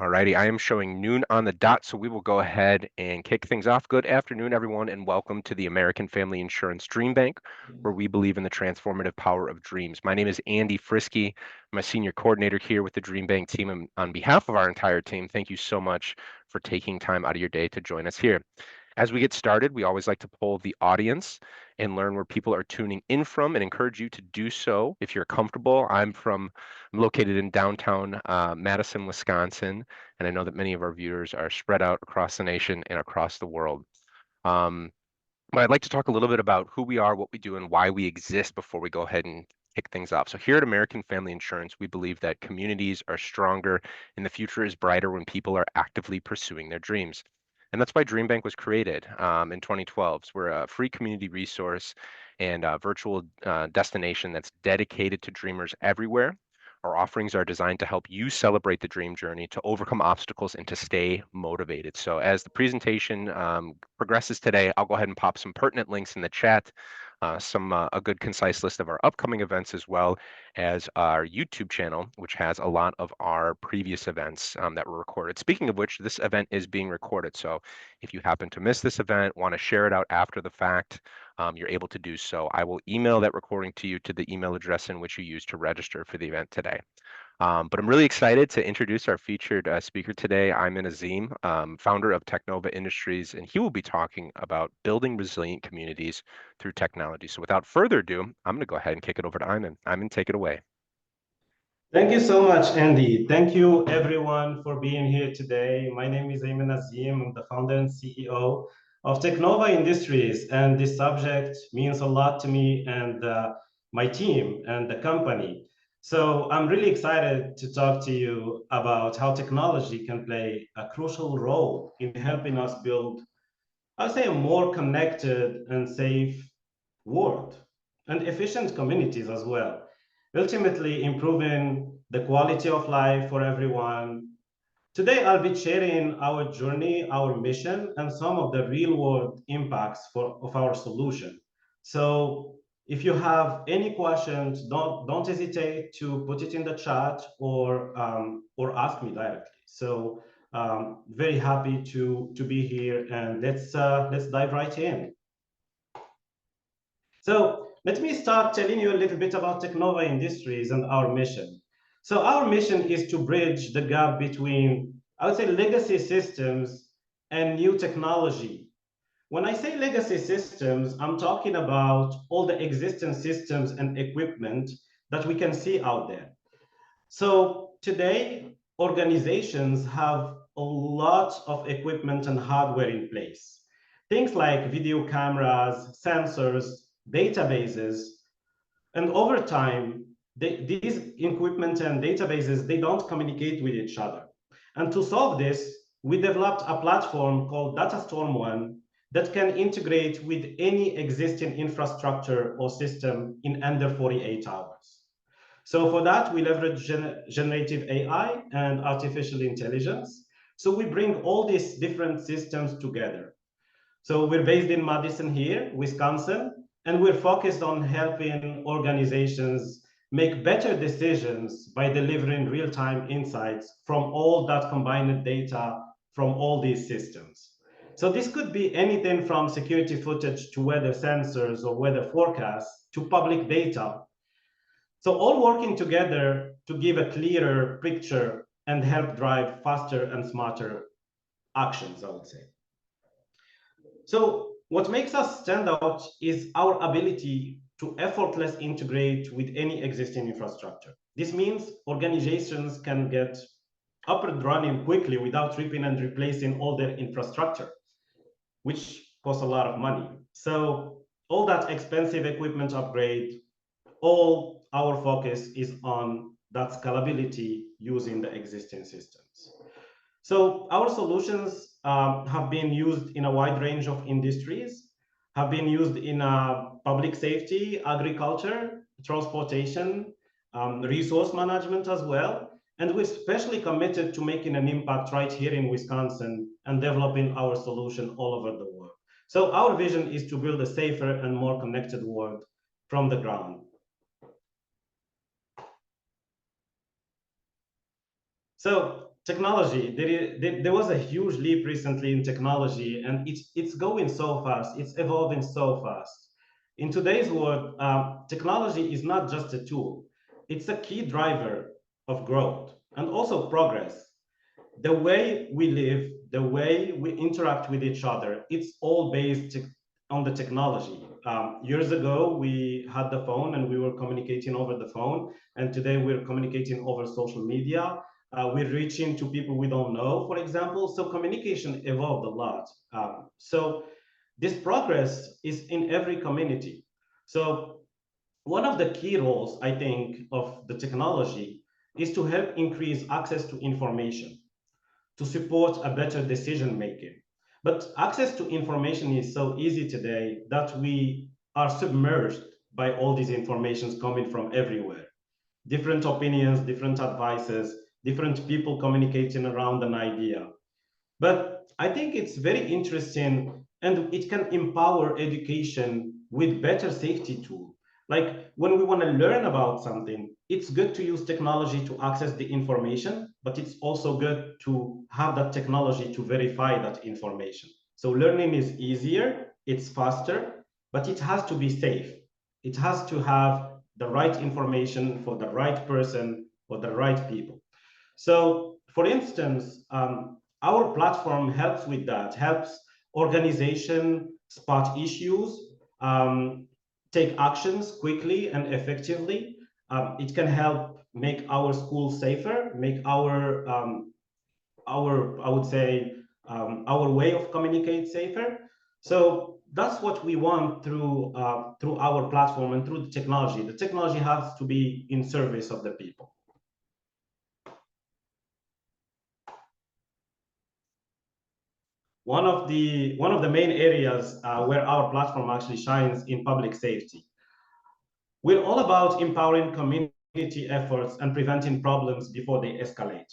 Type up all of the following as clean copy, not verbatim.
Alrighty, I am showing noon on the dot, so we will go ahead and kick things off. Good afternoon, everyone, and welcome to the American Family Insurance Dream Bank, where we believe in the transformative power of dreams. My name is Andy Frisky. I'm a senior coordinator here with the Dream Bank team. And on behalf of our entire team, thank you so much for taking time out of your day to join us here. As we get started, we always like to poll the audience and learn where people are tuning in from and encourage you to do so if you're comfortable. I'm located in downtown Madison, Wisconsin, and I know that many of our viewers are spread out across the nation and across the world. Um, but I'd like to talk a little bit about who we are, what we do, and why we exist before we go ahead and kick things off. So here at American Family Insurance, we believe that communities are stronger and the future is brighter when people are actively pursuing their dreams. And that's why DreamBank was created in 2012. So we're a free community resource and a virtual destination that's dedicated to dreamers everywhere. Our offerings are designed to help you celebrate the dream journey, to overcome obstacles, and to stay motivated. So as the presentation progresses today, I'll go ahead and pop some pertinent links in the chat, a good concise list of our upcoming events, as well as our YouTube channel, which has a lot of our previous events that were recorded. Speaking of which, this event is being recorded. So if you happen to miss this event, want to share it out after the fact, you're able to do so. I will email that recording to you to the email address in which you used to register for the event today. But I'm really excited to introduce our featured speaker today, Aymen Azim, founder of Technova Industries, and he will be talking about building resilient communities through technology. So without further ado, I'm going to go ahead and kick it over to Aymen. Aymen, take it away. Thank you so much, Andy. Thank you, everyone, for being here today. My name is Aymen Azim. I'm the founder and CEO of Technova Industries, and this subject means a lot to me and my team and the company. So I'm really excited to talk to you about how technology can play a crucial role in helping us build, I'd say, a more connected and safe world and efficient communities as well, ultimately improving the quality of life for everyone. Today, I'll be sharing our journey, our mission, and some of the real world impacts of our solution. So if you have any questions, don't hesitate to put it in the chat or ask me directly. So very happy to be here, and let's dive right in. So let me start telling you a little bit about Technova Industries and our mission. So our mission is to bridge the gap between, I would say, legacy systems and new technology. When I say legacy systems, I'm talking about all the existing systems and equipment that we can see out there. So today, organizations have a lot of equipment and hardware in place. Things like video cameras, sensors, databases, and over time, these equipment and databases, they don't communicate with each other. And to solve this, we developed a platform called DataStorm One that can integrate with any existing infrastructure or system in under 48 hours. So for that, we leverage generative AI and artificial intelligence. So we bring all these different systems together. So we're based in Madison here, Wisconsin, and we're focused on helping organizations make better decisions by delivering real-time insights from all that combined data from all these systems. So this could be anything from security footage to weather sensors or weather forecasts to public data. So all working together to give a clearer picture and help drive faster and smarter actions, I would say. So what makes us stand out is our ability to effortlessly integrate with any existing infrastructure. This means organizations can get up and running quickly without ripping and replacing all their infrastructure, which costs a lot of money. So all that expensive equipment upgrade, all our focus is on that scalability using the existing systems. So our solutions have been used in a wide range of industries, have been used in public safety, agriculture, transportation, resource management as well. And we're especially committed to making an impact right here in Wisconsin and developing our solution all over the world. So our vision is to build a safer and more connected world from the ground. So technology, there was a huge leap recently in technology, and it's going so fast, it's evolving so fast. In today's world, technology is not just a tool, it's a key driver of growth and also progress. The way we live, the way we interact with each other, it's all based on the technology. Years ago, we had the phone and we were communicating over the phone, and today we're communicating over social media. We're reaching to people we don't know, for example. So communication evolved a lot. So this progress is in every community. So one of the key roles, I think, of the technology is to help increase access to information, to support a better decision making. But access to information is so easy today that we are submerged by all these informations coming from everywhere. Different opinions, different advices, different people communicating around an idea. But I think it's very interesting and it can empower education with better safety tools. Like when we want to learn about something, it's good to use technology to access the information, but it's also good to have that technology to verify that information. So learning is easier, it's faster, but it has to be safe. It has to have the right information for the right person, for the right people. So, for instance, our platform helps with that, helps organization spot issues, um, take actions quickly and effectively. It can help make our school safer, make our I would say our way of communicate safer. So that's what we want through our platform and through the technology. The technology has to be in service of the people. One of the main areas where our platform actually shines in public safety. We're all about empowering community efforts and preventing problems before they escalate.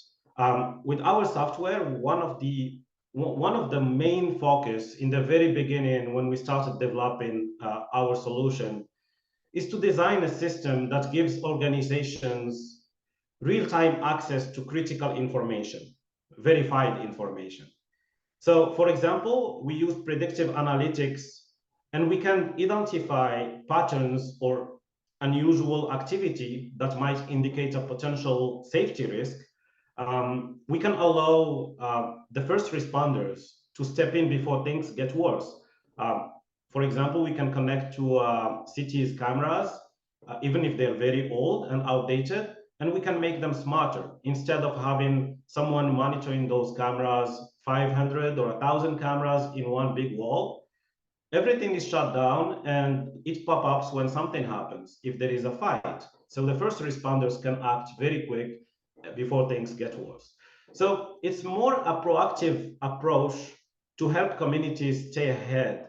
With our software, one of the main focus in the very beginning when we started developing our solution is to design a system that gives organizations real-time access to critical information, verified information. So, for example, we use predictive analytics and we can identify patterns or unusual activity that might indicate a potential safety risk. We can allow the first responders to step in before things get worse. Um, for example, we can connect to cities' cameras, even if they're very old and outdated, and we can make them smarter instead of having someone monitoring those cameras, 500 or 1,000 cameras in one big wall. Everything is shut down and it pop-ups when something happens, if there is a fight. So the first responders can act very quick before things get worse. So it's more a proactive approach to help communities stay ahead.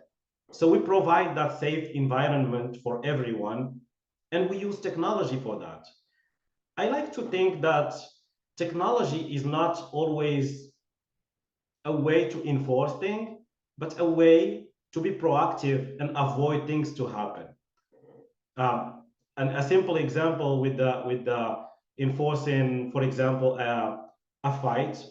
So we provide that safe environment for everyone, and we use technology for that. I like to think that technology is not always a way to enforce things, but a way to be proactive and avoid things to happen. Um, and a simple example with the enforcing, for example, a fight,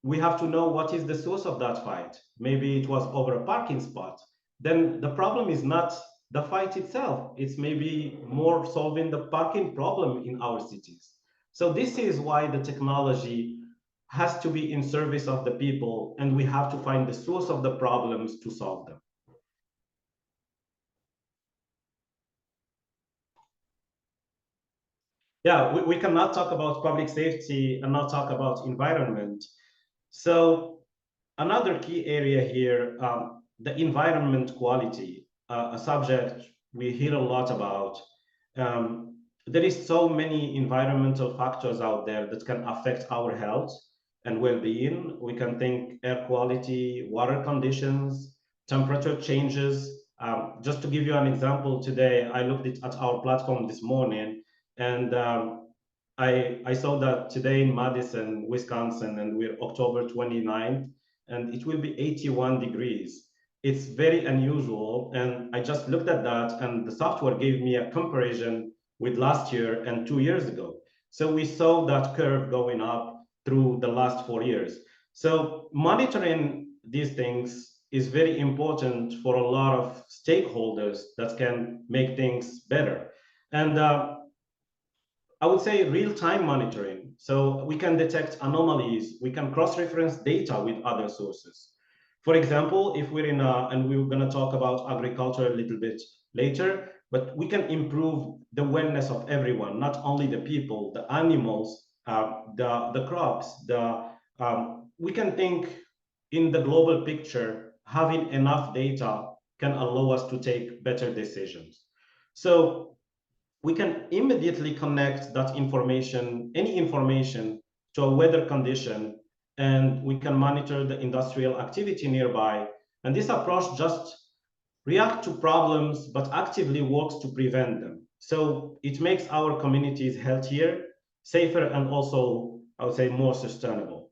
we have to know what is the source of that fight. Maybe it was over a parking spot. Then the problem is not the fight itself. It's maybe more solving the parking problem in our cities. So this is why the technology has to be in service of the people, and we have to find the source of the problems to solve them. Yeah, we cannot talk about public safety and not talk about environment. So another key area here, the environment quality, a subject we hear a lot about. There is so many environmental factors out there that can affect our health and well-being. We can think air quality, water conditions, temperature changes. Just to give you an example, today I looked at our platform this morning, and I saw that today in Madison, Wisconsin, and we're October 29th, and it will be 81 degrees. It's very unusual. And I just looked at that, and the software gave me a comparison with last year and 2 years ago. So we saw that curve going up. through the last 4 years. So monitoring these things is very important for a lot of stakeholders that can make things better. And I would say real-time monitoring. So we can detect anomalies, we can cross-reference data with other sources. For example, if we're in a, and we're going to talk about agriculture a little bit later, but we can improve the wellness of everyone, not only the people, the animals, the crops, we can think in the global picture, having enough data can allow us to take better decisions. So we can immediately connect that information, any information, to a weather condition, and we can monitor the industrial activity nearby. And this approach just reacts to problems, but actively works to prevent them. So it makes our communities healthier, safer, and also, I would say, more sustainable.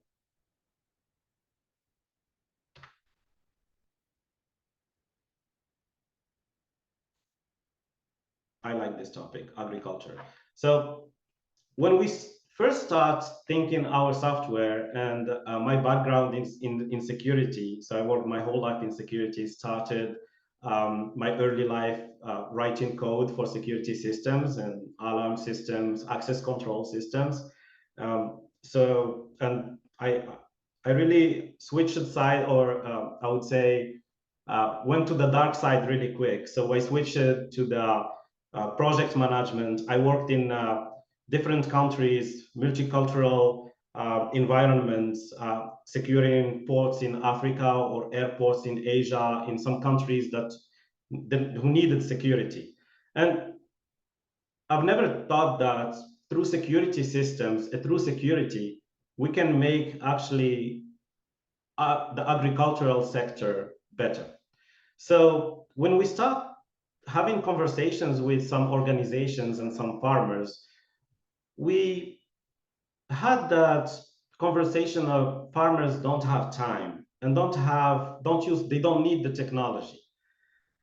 I like this topic, agriculture. So when we first start thinking our software, and my background in security, so I worked my whole life in security, started my early life writing code for security systems and alarm systems, access control systems. And I really switched side, or I would say went to the dark side really quick. So I switched to the project management. I worked in different countries, multicultural environments, securing ports in Africa or airports in Asia, in some countries who needed security. And I've never thought that through security systems, through security, we can make actually the agricultural sector better. So when we start having conversations with some organizations and some farmers, we had that conversation of farmers don't have time and they don't need the technology.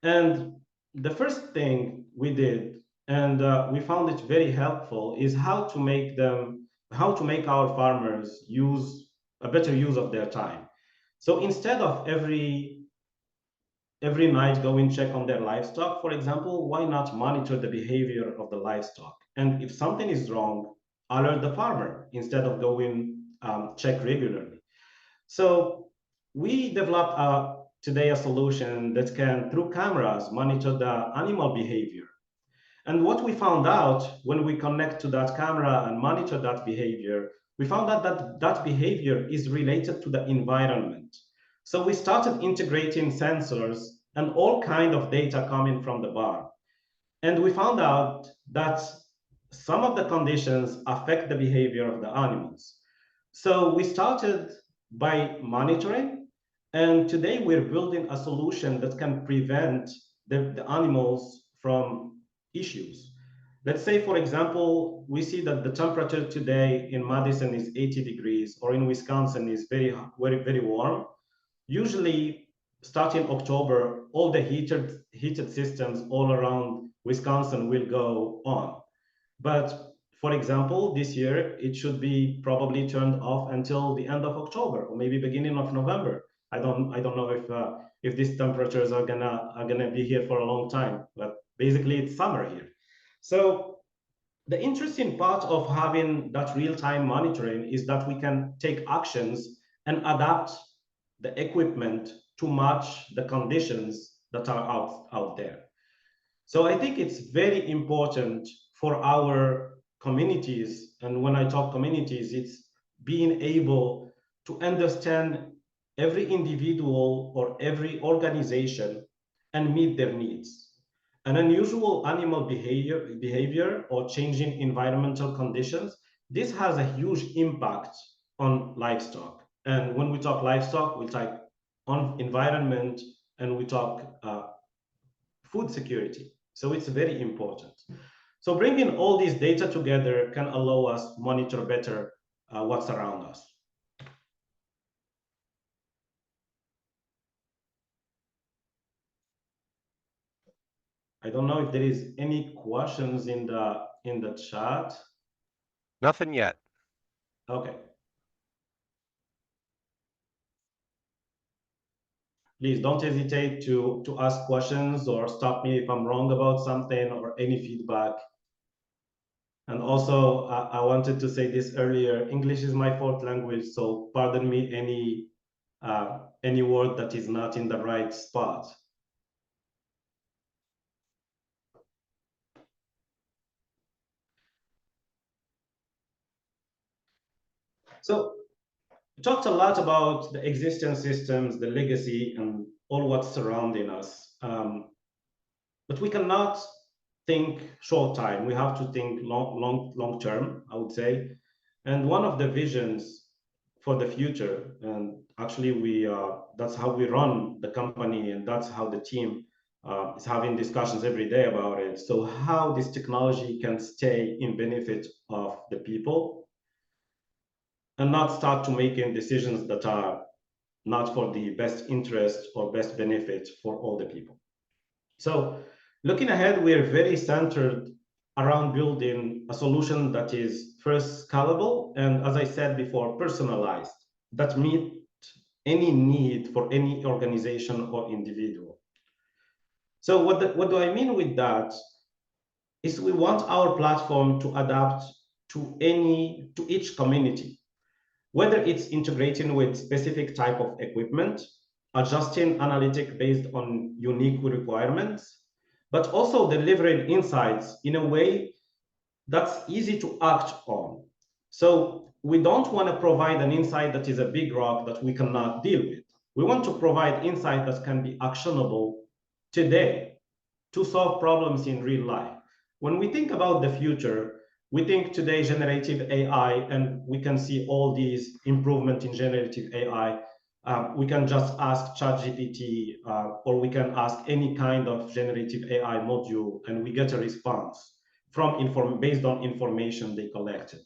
And the first thing we did, and we found it very helpful, is how to make our farmers use a better use of their time. So instead of every night go and check on their livestock, for example, why not monitor the behavior of the livestock? And if something is wrong, alert the farmer instead of going check regularly. So we developed today a solution that can, through cameras, monitor the animal behavior. And what we found out when we connect to that camera and monitor that behavior, we found out that that behavior is related to the environment. So we started integrating sensors and all kind of data coming from the barn. And we found out that some of the conditions affect the behavior of the animals. So we started by monitoring, and today we're building a solution that can prevent the animals from issues. Let's say, for example, we see that the temperature today in Madison is 80 degrees, or in Wisconsin is very warm. Usually, starting October, all the heated systems all around Wisconsin will go on. But for example, this year it should be probably turned off until the end of October or maybe beginning of November. I don't know if these temperatures are gonna be here for a long time, but basically it's summer here. So the interesting part of having that real-time monitoring is that we can take actions and adapt the equipment to match the conditions that are out there. So I think it's very important for our communities. And when I talk communities, it's being able to understand every individual or every organization and meet their needs. An unusual animal behavior or changing environmental conditions, this has a huge impact on livestock. And when we talk livestock, we talk on environment, and we talk food security. So it's very important. So bringing all these data together can allow us monitor better what's around us. I don't know if there is any questions in the chat. Nothing yet. Okay. please don't hesitate to ask questions or stop me if I'm wrong about something or any feedback. And also, I wanted to say this earlier, English is my fourth language, so pardon me any word that is not in the right spot. So we talked a lot about the existing systems, the legacy, and all what's surrounding us. But we cannot think short time. We have to think long term, I would say. And one of the visions for the future, and actually that's how we run the company, and that's how the team is having discussions every day about it. So how this technology can stay in benefit of the people and not start to making decisions that are not for the best interest or best benefit for all the people. So looking ahead, we are very centered around building a solution that is first scalable and, as I said before, personalized, that meet any need for any organization or individual. So what do I mean with that is we want our platform to adapt to each community, whether it's integrating with specific type of equipment, adjusting analytic based on unique requirements, but also delivering insights in a way that's easy to act on. So we don't want to provide an insight that is a big rock that we cannot deal with. We want to provide insight that can be actionable today to solve problems in real life. When we think about the future, we think today generative AI, and we can see all these improvement in generative AI. We can just ask ChatGPT, or we can ask any kind of generative AI module, and we get a response based on information they collected.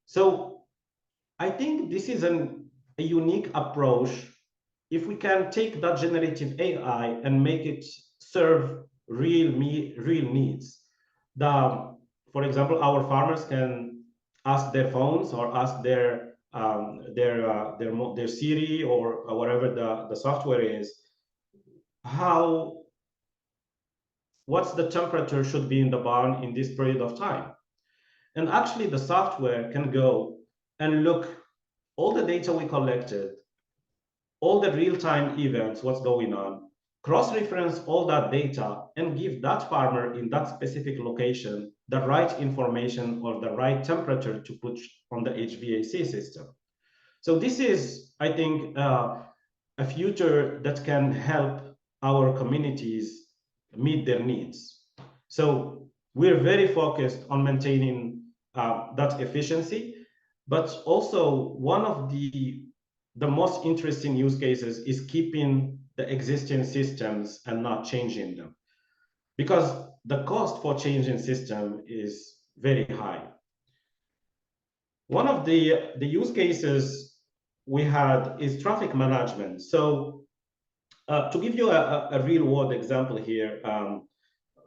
So I think this is a unique approach. If we can take that generative AI and make it serve real needs. For example, our farmers can ask their phones or ask their Siri or whatever the software is, what's the temperature should be in the barn in this period of time. And actually the software can go and look all the data we collected, all the real-time events, what's going on, cross-reference all that data and give that farmer in that specific location the right information or the right temperature to put on the HVAC system. So this is, I think, a future that can help our communities meet their needs. So we're very focused on maintaining that efficiency, but also one of the most interesting use cases is keeping the existing systems and not changing them, because the cost for changing system is very high. One of the use cases we had is traffic management. So to give you a real world example here,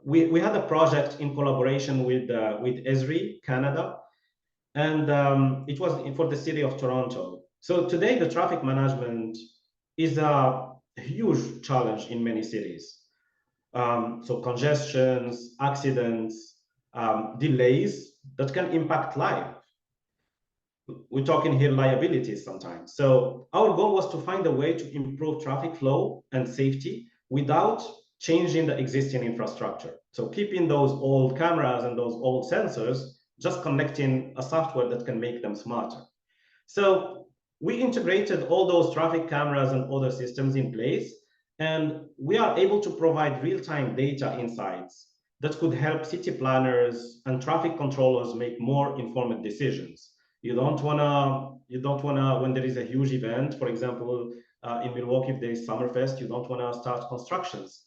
we had a project in collaboration with Esri Canada, and it was for the city of Toronto. So today the traffic management is a huge challenge in many cities. So congestions, accidents, delays that can impact life. We're talking here liabilities sometimes. So our goal was to find a way to improve traffic flow and safety without changing the existing infrastructure. So keeping those old cameras and those old sensors, just connecting a software that can make them smarter. So we integrated all those traffic cameras and other systems in place, and we are able to provide real-time data insights that could help city planners and traffic controllers make more informed decisions. You don't wanna, when there is a huge event, for example, in Milwaukee, if there is Summerfest, you don't wanna start constructions.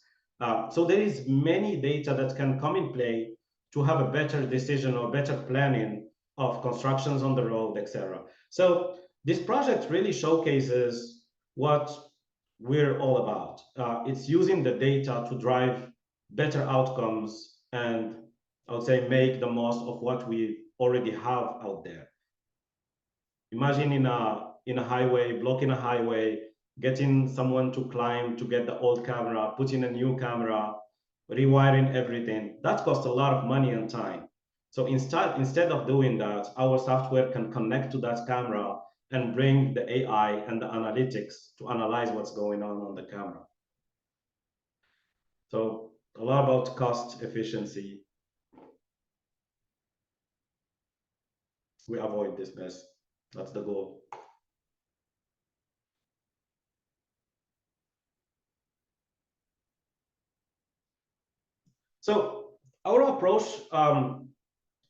So there is many data that can come in play to have a better decision or better planning of constructions on the road, etc. So this project really showcases what we're all about. It's using the data to drive better outcomes and, I would say, make the most of what we already have out there. Imagine in a highway, blocking a highway, getting someone to climb to get the old camera, put in a new camera, rewiring everything. That costs a lot of money and time. So instead of doing that, our software can connect to that camera and bring the AI and the analytics to analyze what's going on the camera. So a lot about cost efficiency. We avoid this mess. That's the goal. So our approach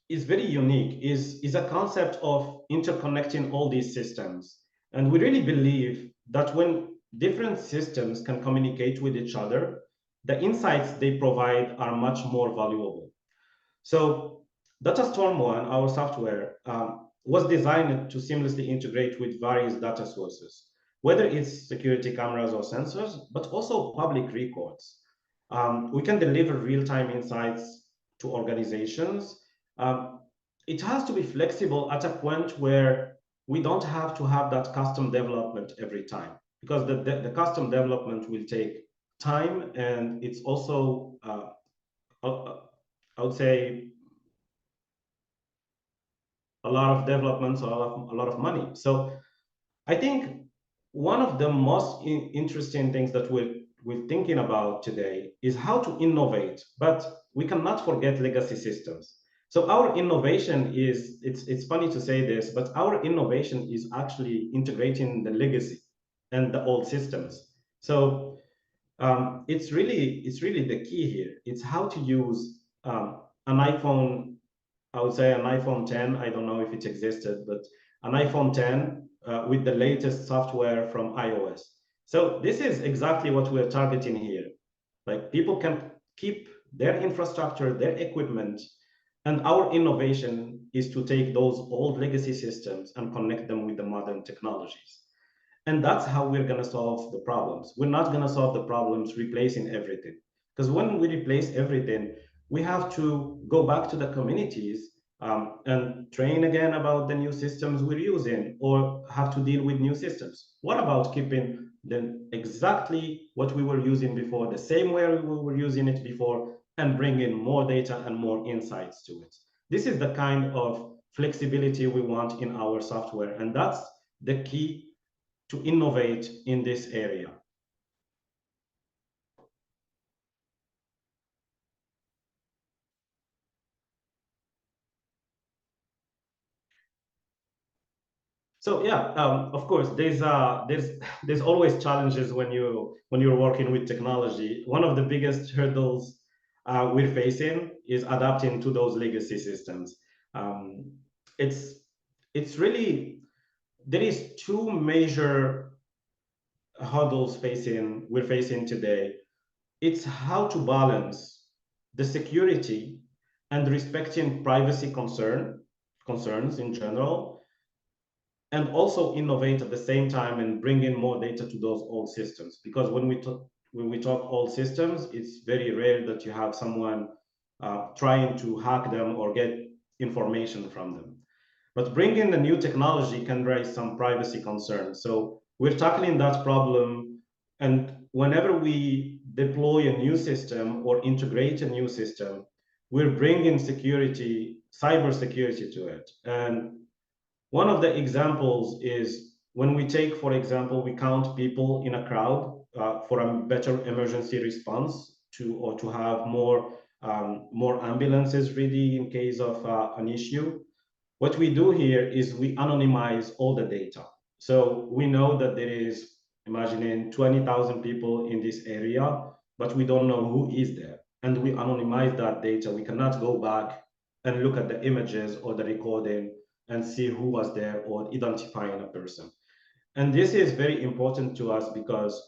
is very unique, is a concept of interconnecting all these systems. And we really believe that when different systems can communicate with each other, the insights they provide are much more valuable. So DataStorm One, our software, was designed to seamlessly integrate with various data sources, whether it's security cameras or sensors, but also public records. We can deliver real-time insights to organizations. Um, it has to be flexible at a point where we don't have to have that custom development every time, because the custom development will take time, and it's also, I would say, a lot of developments, a lot of money. So I think one of the most interesting things that we're thinking about today is how to innovate, but we cannot forget legacy systems. So our innovation is, it's funny to say this, but our innovation is actually integrating the legacy and the old systems. So it's really the key here. It's how to use an iPhone. I would say an iPhone 10. I don't know if it existed, but an iPhone 10 with the latest software from iOS. So this is exactly what we're targeting here. Like, people can keep their infrastructure, their equipment, and our innovation is to take those old legacy systems and connect them with the modern technologies. And that's how we're going to solve the problems. We're not going to solve the problems replacing everything. Because when we replace everything, we have to go back to the communities and train again about the new systems we're using, or have to deal with new systems. What about keeping them exactly what we were using before, the same way we were using it before, and bring in more data and more insights to it? This is the kind of flexibility we want in our software. And that's the key to innovate in this area. So yeah, of course, there's always challenges when you're working with technology. One of the biggest hurdles we're facing is adapting to those legacy systems. Um, it's it's really, there is two major hurdles we're facing today. It's how to balance the security and respecting privacy concerns in general, and also innovate at the same time and bring in more data to those old systems. Because when we talk old systems, it's very rare that you have someone trying to hack them or get information from them. But bringing the new technology can raise some privacy concerns. So we're tackling that problem. And whenever we deploy a new system or integrate a new system, we're bringing cyber security to it. And one of the examples is when we take, for example, we count people in a crowd for a better emergency response, or to have more ambulances ready in case of an issue. What we do here is we anonymize all the data. So we know that there is, imagining 20,000 people in this area, but we don't know who is there. And we anonymize that data. We cannot go back and look at the images or the recording and see who was there or identifying a person. And this is very important to us because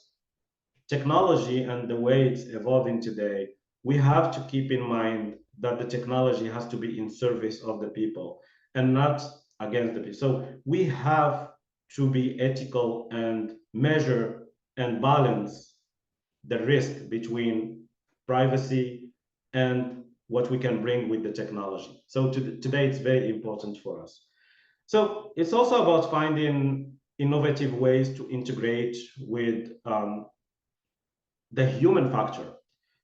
technology and the way it's evolving today, we have to keep in mind that the technology has to be in service of the people and not against the people. So we have to be ethical and measure and balance the risk between privacy and what we can bring with the technology. So today it's very important for us. So it's also about finding innovative ways to integrate with the human factor,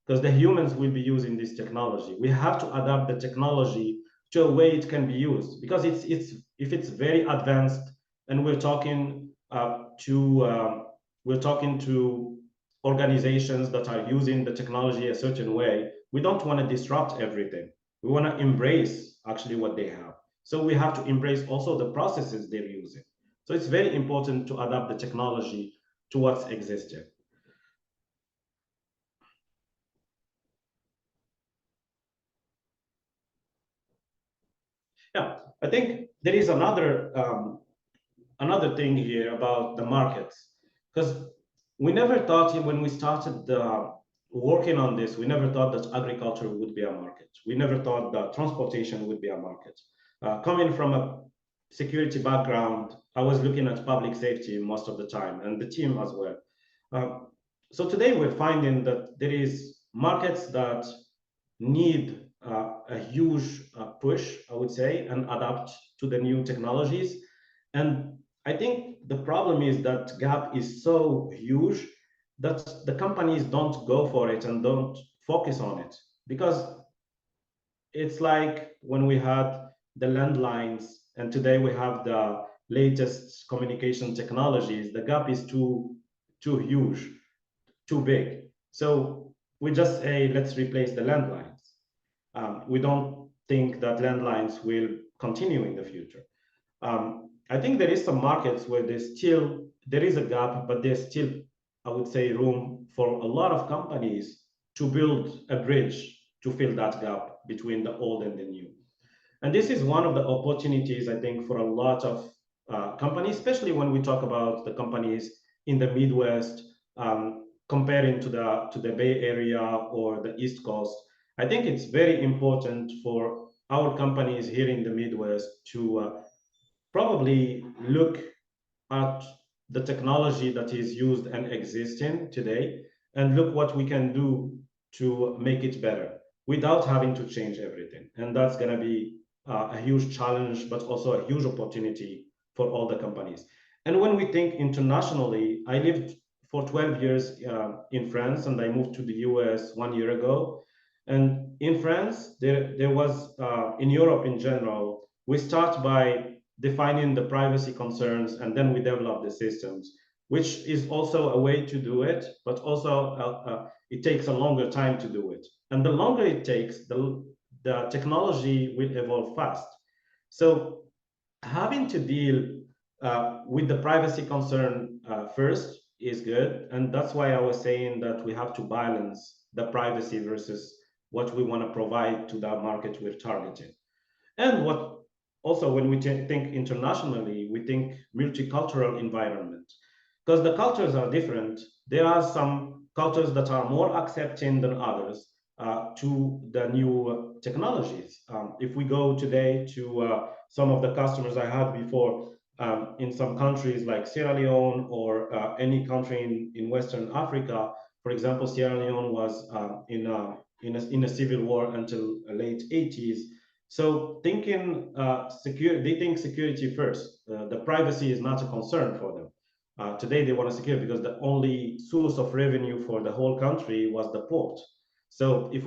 because the humans will be using this technology. We have to adapt the technology to a way it can be used, because it's if it's very advanced and we're talking to organizations that are using the technology a certain way, we don't want to disrupt everything. We want to embrace actually what they have. So we have to embrace also the processes they're using. So it's very important to adapt the technology to what's existing. Yeah, I think there is another thing here about the markets, because we never thought when we started working on this, we never thought that agriculture would be a market. We never thought that transportation would be a market. Coming from a security background, I was looking at public safety most of the time, and the team as well. So today we're finding that there is markets that need a huge push, I would say, and adapt to the new technologies. And I think the problem is that gap is so huge that the companies don't go for it and don't focus on it, because it's like when we had the landlines and today we have the latest communication technologies, the gap is too huge, too big. So we just say, let's replace the landlines. We don't think that landlines will continue in the future. I think there is some markets where there is a gap, but there's still, I would say, room for a lot of companies to build a bridge to fill that gap between the old and the new. And this is one of the opportunities, I think, for a lot of companies, especially when we talk about the companies in the Midwest, comparing to the Bay Area or the East Coast. I think it's very important for our companies here in the Midwest to probably look at the technology that is used and existing today and look what we can do to make it better without having to change everything. And that's going to be a huge challenge, but also a huge opportunity for all the companies. And when we think internationally, I lived for 12 years in France, and I moved to the US 1 year ago. And in France, there was, in Europe in general, we start by defining the privacy concerns, and then we develop the systems, which is also a way to do it, but also it takes a longer time to do it. And the longer it takes, the technology will evolve fast. So having to deal with the privacy concern first is good. And that's why I was saying that we have to balance the privacy versus what we want to provide to that market we're targeting. And what also, when we think internationally, we think multicultural environment, because the cultures are different. There are some cultures that are more accepting than others to the new technologies. If we go today to some of the customers I had before in some countries like Sierra Leone or any country in Western Africa, for example, Sierra Leone was in a civil war until late 80s. So thinking they think security first. The privacy is not a concern for them. Today they want to secure because the only source of revenue for the whole country was the port. So if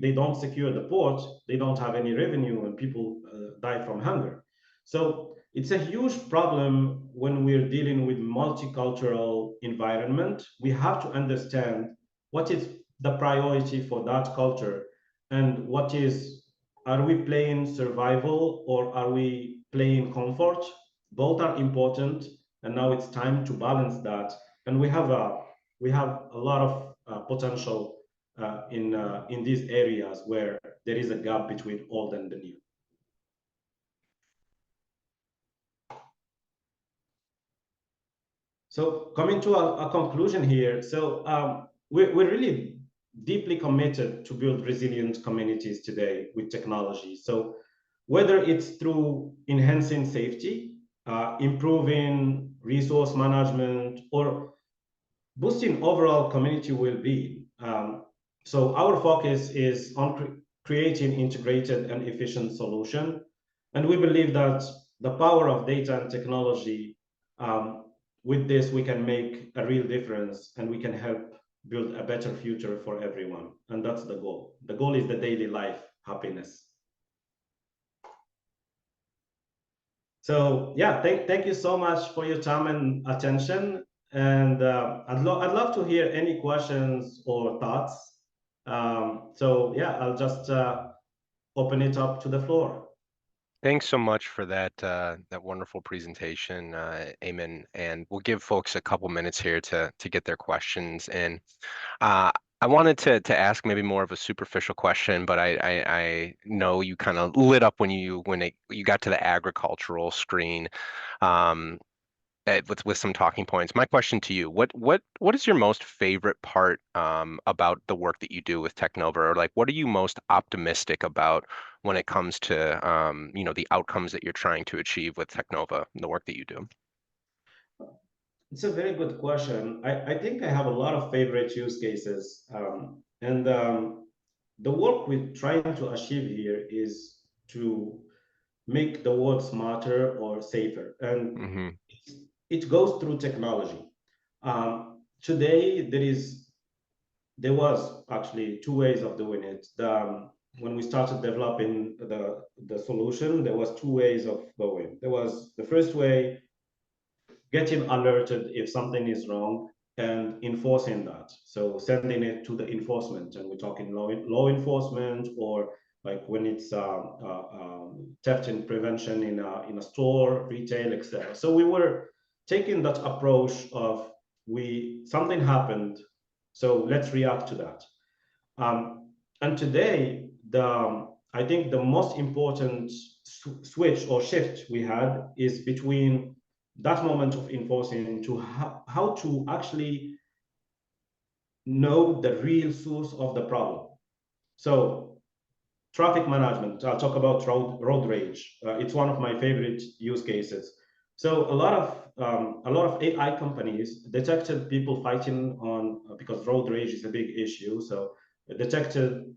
they don't secure the port, they don't have any revenue, and people die from hunger. So it's a huge problem when we're dealing with multicultural environment. We have to understand what is the priority for that culture, and are we playing survival or are we playing comfort? Both are important, and now it's time to balance that. And we have a lot of potential in these areas where there is a gap between old and the new. So coming to a conclusion here, so we're really deeply committed to build resilient communities today with technology. So whether it's through enhancing safety, improving resource management, or boosting overall community well-being. So our focus is on creating integrated and efficient solution. And we believe that the power of data and technology with this, we can make a real difference and we can help build a better future for everyone. And that's the goal. The goal is the daily life happiness. So yeah, thank you so much for your time and attention. And I'd love to hear any questions or thoughts. So yeah, I'll just open it up to the floor. Thanks so much for that that wonderful presentation, Aymen. And we'll give folks a couple minutes here to get their questions in. I wanted to ask maybe more of a superficial question, but I know you kind of lit up when you got to the agricultural screen. Um, with some talking points. My question to you, what is your most favorite part about the work that you do with Technova? Or like what are you most optimistic about when it comes to the outcomes that you're trying to achieve with Technova and the work that you do? It's a very good question. I think I have a lot of favorite use cases. And the work we're trying to achieve here is to make the world smarter or safer. And Hmm. it goes through technology. Today, there was actually two ways of doing it. When we started developing the solution, there was two ways of going. There was the first way, getting alerted if something is wrong and enforcing that. So sending it to the enforcement, and we're talking law enforcement, or like when it's theft and prevention in a store, retail, etc. So we were taking that approach of we something happened, so let's react to that. And today, I think the most important switch or shift we had is between that moment of enforcing to how to actually know the real source of the problem. So traffic management, I'll talk about road rage. It's one of my favorite use cases. So a lot of AI companies detected people fighting on because road rage is a big issue. So detected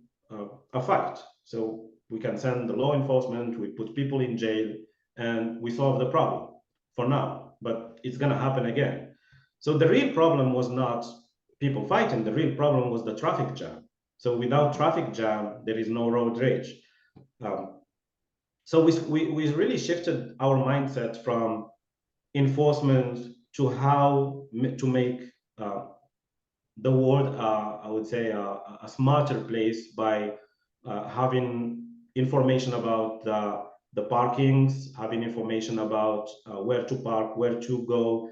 a fight. So we can send the law enforcement, we put people in jail, and we solve the problem for now. But it's going to happen again. So the real problem was not people fighting. The real problem was the traffic jam. So without traffic jam, there is no road rage. Um, so we really shifted our mindset from enforcement to how to make uh, the world, I would say, a smarter place by having information about the parkings, having information about where to park, where to go,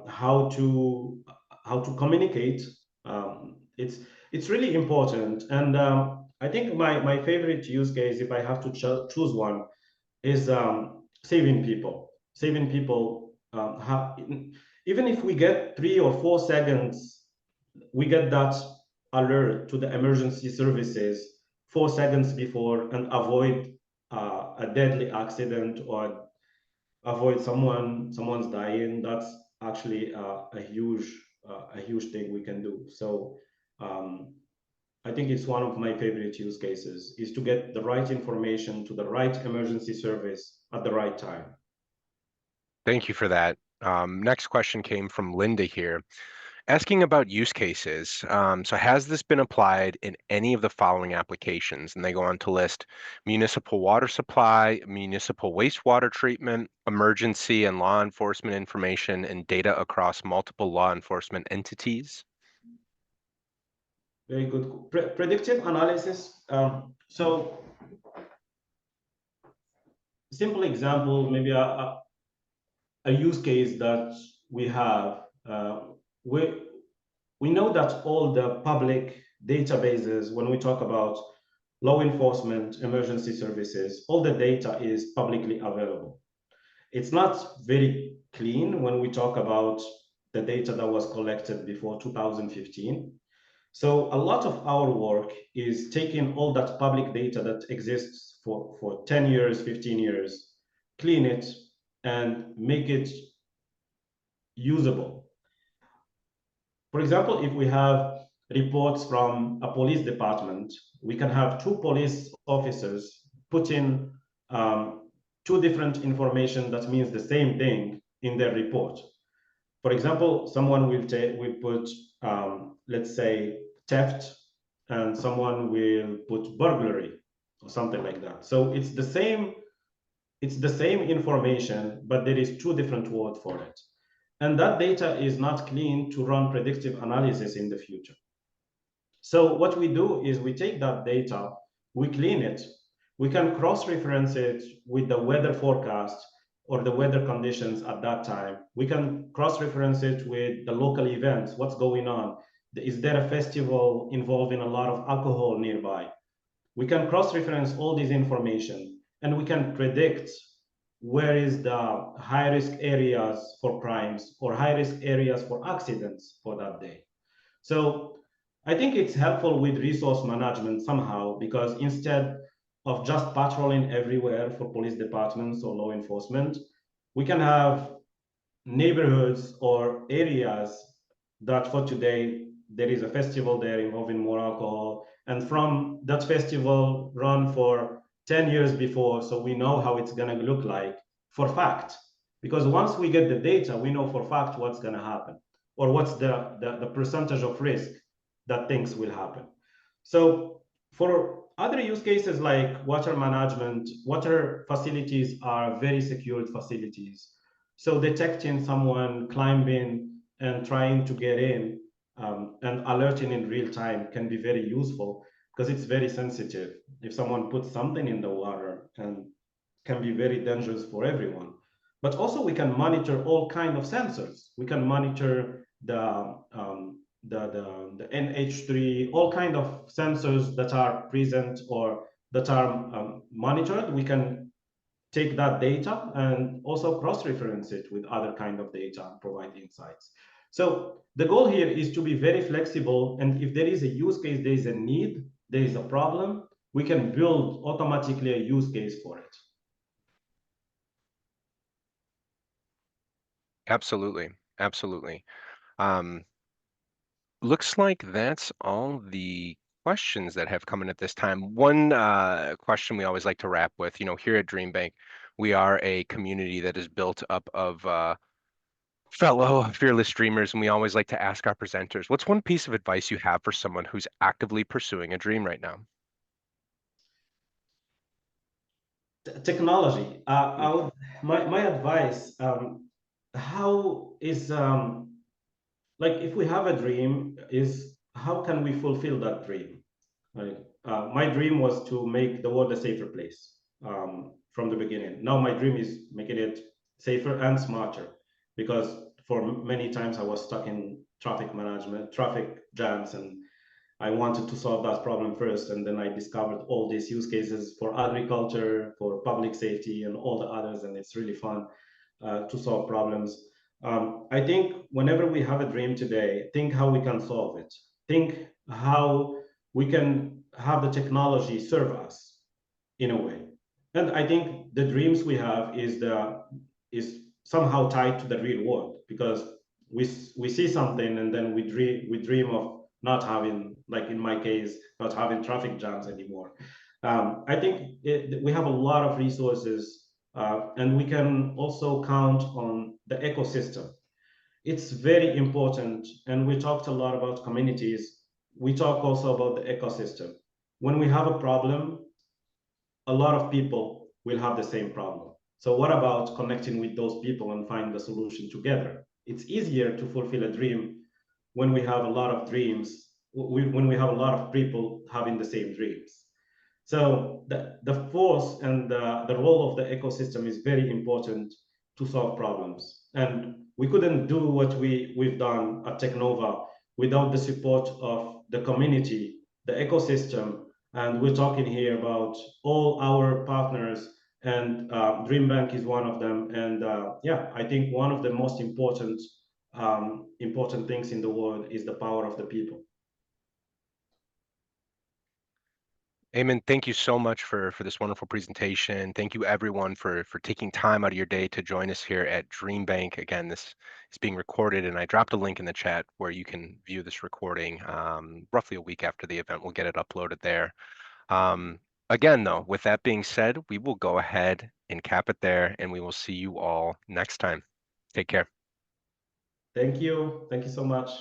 how to communicate. It's really important, and I think my favorite use case, if I have to choose one, is saving people. Saving people. Even if we get 3 or 4 seconds, we get that alert to the emergency services 4 seconds before and avoid a deadly accident or avoid someone's dying. That's actually a huge thing we can do. So um, I think it's one of my favorite use cases is to get the right information to the right emergency service at the right time. Thank you for that. Next question came from Linda here, asking about use cases. So has this been applied in any of the following applications? And they go on to list municipal water supply, municipal wastewater treatment, emergency and law enforcement information, and data across multiple law enforcement entities. Very good. Predictive analysis. So simple example, maybe a use case that we have. We we know that all the public databases, when we talk about law enforcement, emergency services, all the data is publicly available. It's not very clean when we talk about the data that was collected before 2015. So a lot of our work is taking all that public data that exists for 10 years, 15 years, clean it and make it usable. For example, if we have reports from a police department, we can have two police officers put in two different information that means the same thing, in their report. For example, someone will put, let's say, theft, and someone will put burglary or something like that. So it's the same information, but there is two different words for it. And that data is not clean to run predictive analysis in the future. So what we do is we take that data, we clean it, we can cross-reference it with the weather forecast or the weather conditions at that time. We can cross-reference it with the local events, what's going on. Is there a festival involving a lot of alcohol nearby? We can cross-reference all this information and we can predict where is the high-risk areas for crimes or high-risk areas for accidents for that day. So I think it's helpful with resource management somehow, because instead of just patrolling everywhere for police departments or law enforcement, we can have neighborhoods or areas that for today there is a festival there involving more alcohol, and from that festival run for 10 years before, so we know how it's going to look like for fact, because once we get the data we know for fact what's going to happen or what's the percentage of risk that things will happen. So for other use cases like water management, water facilities are very secured facilities. So detecting someone climbing and trying to get in, and alerting in real time can be very useful because it's very sensitive. If someone puts something in the water, and can be very dangerous for everyone. But also we can monitor all kind of sensors. We can monitor the NH3, all kind of sensors that are present or that are monitored. We can take that data and also cross-reference it with other kind of data and provide insights. So the goal here is to be very flexible, and if there is a use case, there is a need, there is a problem, we can build automatically a use case for it. Absolutely. Absolutely. Um, Looks like that's all the questions that have come in at this time. One question we always like to wrap with, here at DreamBank, we are a community that is built up of fellow fearless dreamers, and we always like to ask our presenters, what's one piece of advice you have for someone who's actively pursuing a dream right now? Technology. Mm. My advice, how is, like, if we have a dream, is how can we fulfill that dream? Right. My dream was to make the world a safer place, from the beginning. Now my dream is making it safer and smarter, because for many times I was stuck in traffic management, traffic jams, and I wanted to solve that problem first, and then I discovered all these use cases for agriculture, for public safety, and all the others, and it's really fun to solve problems. I think whenever we have a dream today, think how we can solve it. Think how we can have the technology serve us in a way. And I think the dreams we have is somehow tied to the real world, because we see something and then we dream of not having, like in my case, not having traffic jams anymore. I think we have a lot of resources, and we can also count on the ecosystem. It's very important, and we talked a lot about communities. We talk also about the ecosystem. When we have a problem, a lot of people will have the same problem. So what about connecting with those people and find the solution together? It's easier to fulfill a dream when we have a lot of dreams, when we have a lot of people having the same dreams. So the force and the role of the ecosystem is very important to solve problems. And we couldn't do what we've done at Technova without the support of the community, the ecosystem. And we're talking here about all our partners, and DreamBank is one of them. And yeah, I think one of the most important things in the world is the power of the people. Aymen, thank you so much for this wonderful presentation. Thank you everyone for taking time out of your day to join us here at DreamBank. Again, this is being recorded, and I dropped a link in the chat where you can view this recording roughly a week after the event. We'll get it uploaded there. Again, though, with that being said, we will go ahead and cap it there, and we will see you all next time. Take care. Thank you. Thank you so much.